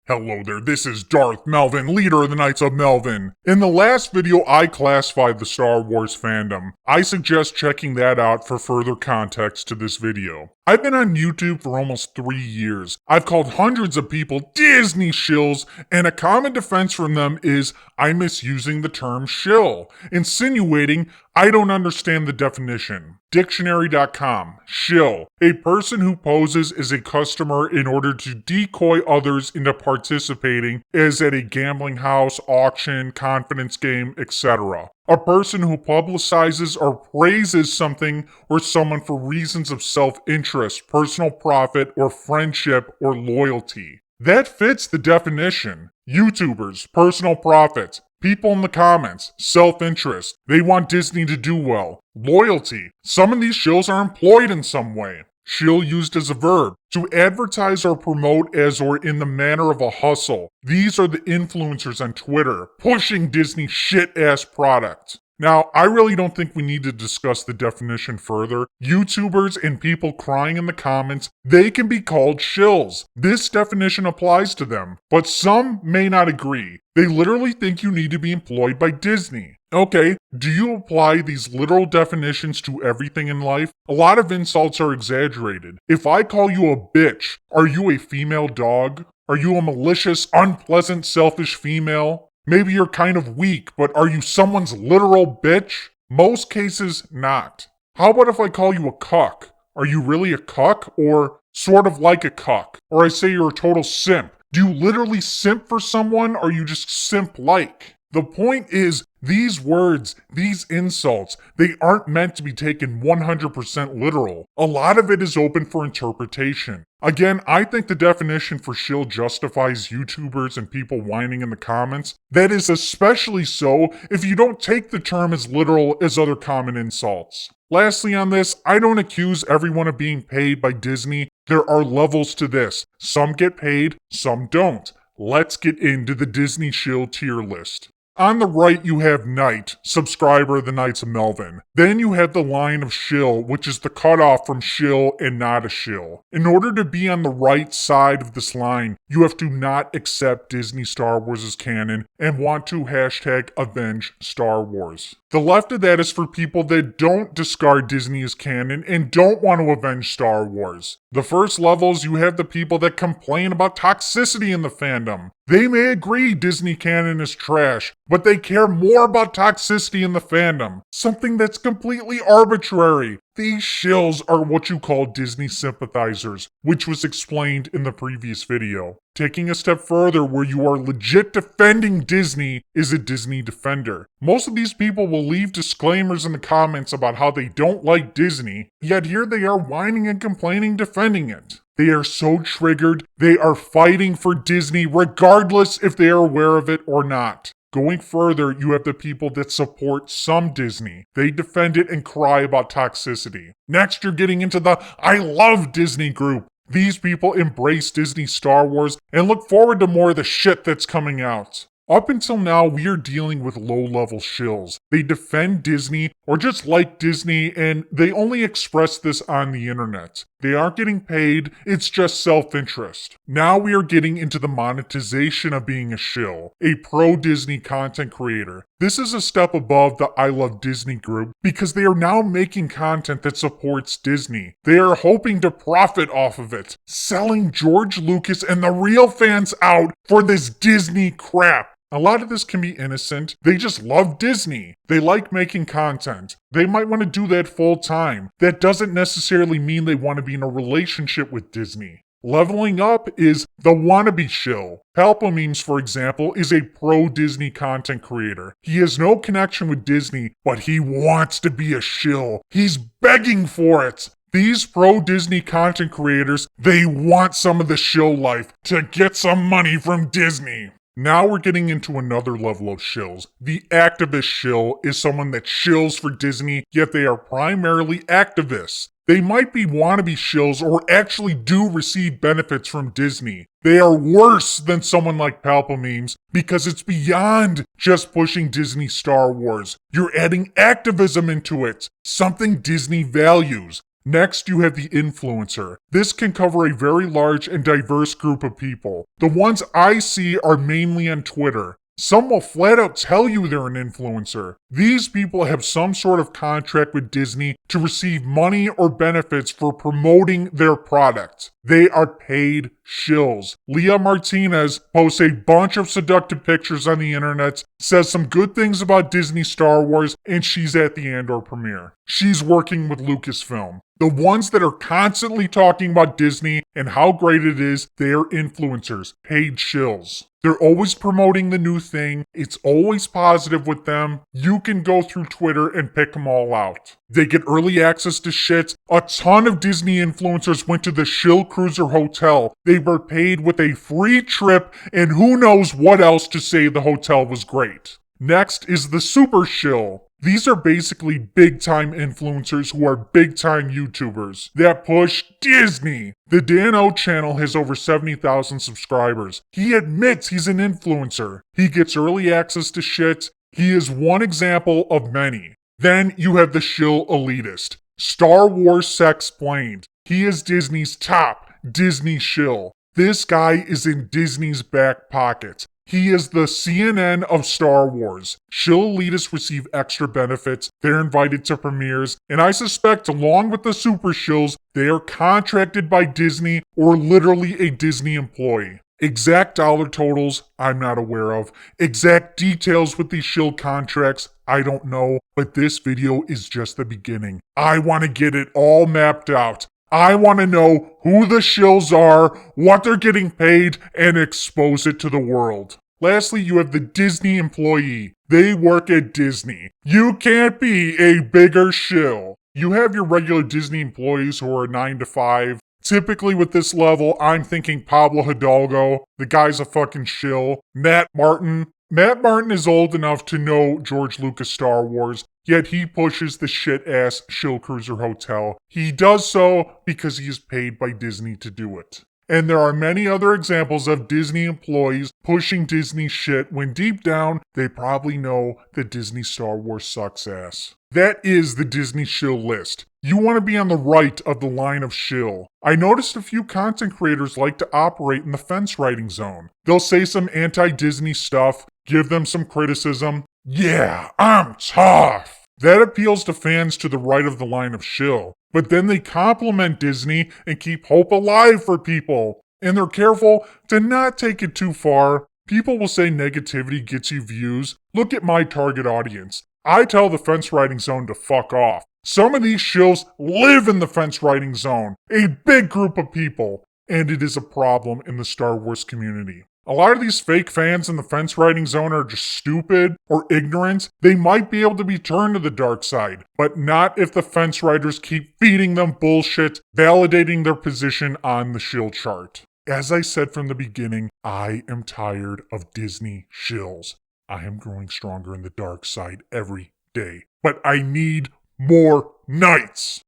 Hello there, this is Darth Melvin, leader of the Knights of Melvin. In the last video, I classified the Star Wars fandom. I suggest checking that out for further context to this video. I've been on YouTube for almost 3 years. I've called hundreds of people Disney shills, and a common defense from them is I'm misusing the term shill, insinuating I don't understand the definition. Dictionary.com, shill, a person who poses as a customer in order to decoy others into participating, as at a gambling house, auction, confidence game, etc. A person who publicizes or praises something or someone for reasons of self-interest, personal profit, or friendship or loyalty. That fits the definition. YouTubers, personal profit. People in the comments, self-interest. They want Disney to do well. Loyalty. Some of these shills are employed in some way. Shill used as a verb, to advertise or promote as or in the manner of a hustle. These are the influencers on Twitter, pushing Disney shit-ass product. Now, I really don't think we need to discuss the definition further. YouTubers and people crying in the comments, they can be called shills. This definition applies to them, but some may not agree. They literally think you need to be employed by Disney. Okay, do you apply these literal definitions to everything in life? A lot of insults are exaggerated. If I call you a bitch, are you a female dog? Are you a malicious, unpleasant, selfish female? Maybe you're kind of weak, but are you someone's literal bitch? Most cases, not. How about if I call you a cuck? Are you really a cuck, or sort of like a cuck? Or I say you're a total simp. Do you literally simp for someone, or are you just simp-like? The point is, these words, these insults, they aren't meant to be taken 100% literal. A lot of it is open for interpretation. Again, I think the definition for shill justifies YouTubers and people whining in the comments. That is especially so if you don't take the term as literal as other common insults. Lastly on this, I don't accuse everyone of being paid by Disney. There are levels to this. Some get paid, some don't. Let's get into the Disney shill tier list. On the right, you have Knight, subscriber of the Knights of Melvin. Then you have the line of shill, which is the cutoff from shill and not a shill. In order to be on the right side of this line, you have to not accept Disney Star Wars as canon and want to hashtag avenge Star Wars. The left of that is for people that don't discard Disney as canon and don't want to avenge Star Wars. The first levels, you have the people that complain about toxicity in the fandom. They may agree Disney canon is trash, but they care more about toxicity in the fandom. Something that's completely arbitrary. These shills are what you call Disney sympathizers, which was explained in the previous video. Taking a step further, where you are legit defending Disney is a Disney defender. Most of these people will leave disclaimers in the comments about how they don't like Disney, yet here they are whining and complaining defending it. They are so triggered, they are fighting for Disney regardless if they are aware of it or not. Going further, you have the people that support some Disney. They defend it and cry about toxicity. Next, you're getting into the I love Disney group. These people embrace Disney Star Wars and look forward to more of the shit that's coming out. Up until now, we are dealing with low-level shills. They defend Disney or just like Disney, and they only express this on the internet. They aren't getting paid, it's just self-interest. Now we are getting into the monetization of being a shill, a pro-Disney content creator. This is a step above the I Love Disney group because they are now making content that supports Disney. They are hoping to profit off of it, selling George Lucas and the real fans out for this Disney crap. A lot of this can be innocent. They just love Disney. They like making content. They might want to do that full time. That doesn't necessarily mean they want to be in a relationship with Disney. Leveling up is the wannabe shill. Palpamemes, for example, is a pro-Disney content creator. He has no connection with Disney, but he wants to be a shill. He's begging for it. These pro-Disney content creators, they want some of the shill life to get some money from Disney. Now we're getting into another level of shills. The activist shill is someone that shills for Disney, yet they are primarily activists. They might be wannabe shills or actually do receive benefits from Disney. They are worse than someone like Palpamemes because it's beyond just pushing Disney Star Wars. You're adding activism into it, something Disney values. Next, you have the influencer. This can cover a very large and diverse group of people. The ones I see are mainly on Twitter. Some will flat out tell you they're an influencer. These people have some sort of contract with Disney to receive money or benefits for promoting their product. They are paid shills. Leah Martinez posts a bunch of seductive pictures on the internet, says some good things about Disney Star Wars, and she's at the Andor premiere. She's working with Lucasfilm. The ones that are constantly talking about Disney and how great it is, they're influencers, paid shills. They're always promoting the new thing. It's always positive with them. You can go through Twitter and pick them all out. They get early access to shit. A ton of Disney influencers went to the Shill Cruiser Hotel. They were paid with a free trip and who knows what else to say the hotel was great. Next is the Super Shill. These are basically big-time influencers who are big-time YouTubers that push Disney. The Dan O channel has over 70,000 subscribers. He admits he's an influencer. He gets early access to shit. He is one example of many. Then you have the Shill Elitist. Star Wars Sexplained. He is Disney's top Disney shill. This guy is in Disney's back pocket. He is the CNN of Star Wars. Shill elitists receive extra benefits, they're invited to premieres, and I suspect along with the super shills, they are contracted by Disney or literally a Disney employee. Exact dollar totals, I'm not aware of. Exact details with these shill contracts, I don't know, but this video is just the beginning. I want to get it all mapped out. I want to know who the shills are, what they're getting paid, and expose it to the world. Lastly, you have the Disney employee. They work at Disney. You can't be a bigger shill. You have your regular Disney employees who are 9 to 5. Typically with this level, I'm thinking Pablo Hidalgo. The guy's a fucking shill. Matt Martin. Matt Martin is old enough to know George Lucas Star Wars, yet he pushes the shit-ass Shill Cruiser Hotel. He does so because he is paid by Disney to do it. And there are many other examples of Disney employees pushing Disney shit when deep down, they probably know that Disney Star Wars sucks ass. That is the Disney shill list. You want to be on the right of the line of shill. I noticed a few content creators like to operate in the fence riding zone. They'll say some anti-Disney stuff, give them some criticism. Yeah, I'm tough. That appeals to fans to the right of the line of shill. But then they compliment Disney and keep hope alive for people. And they're careful to not take it too far. People will say negativity gets you views. Look at my target audience. I tell the fence riding zone to fuck off. Some of these shills live in the fence riding zone. A big group of people. And it is a problem in the Star Wars community. A lot of these fake fans in the fence riding zone are just stupid or ignorant. They might be able to be turned to the dark side, but not if the fence riders keep feeding them bullshit, validating their position on the shill chart. As I said from the beginning, I am tired of Disney shills. I am growing stronger in the dark side every day, but I need more knights.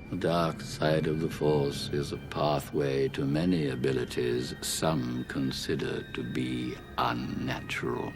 The dark side of the Force is a pathway to many abilities some consider to be unnatural.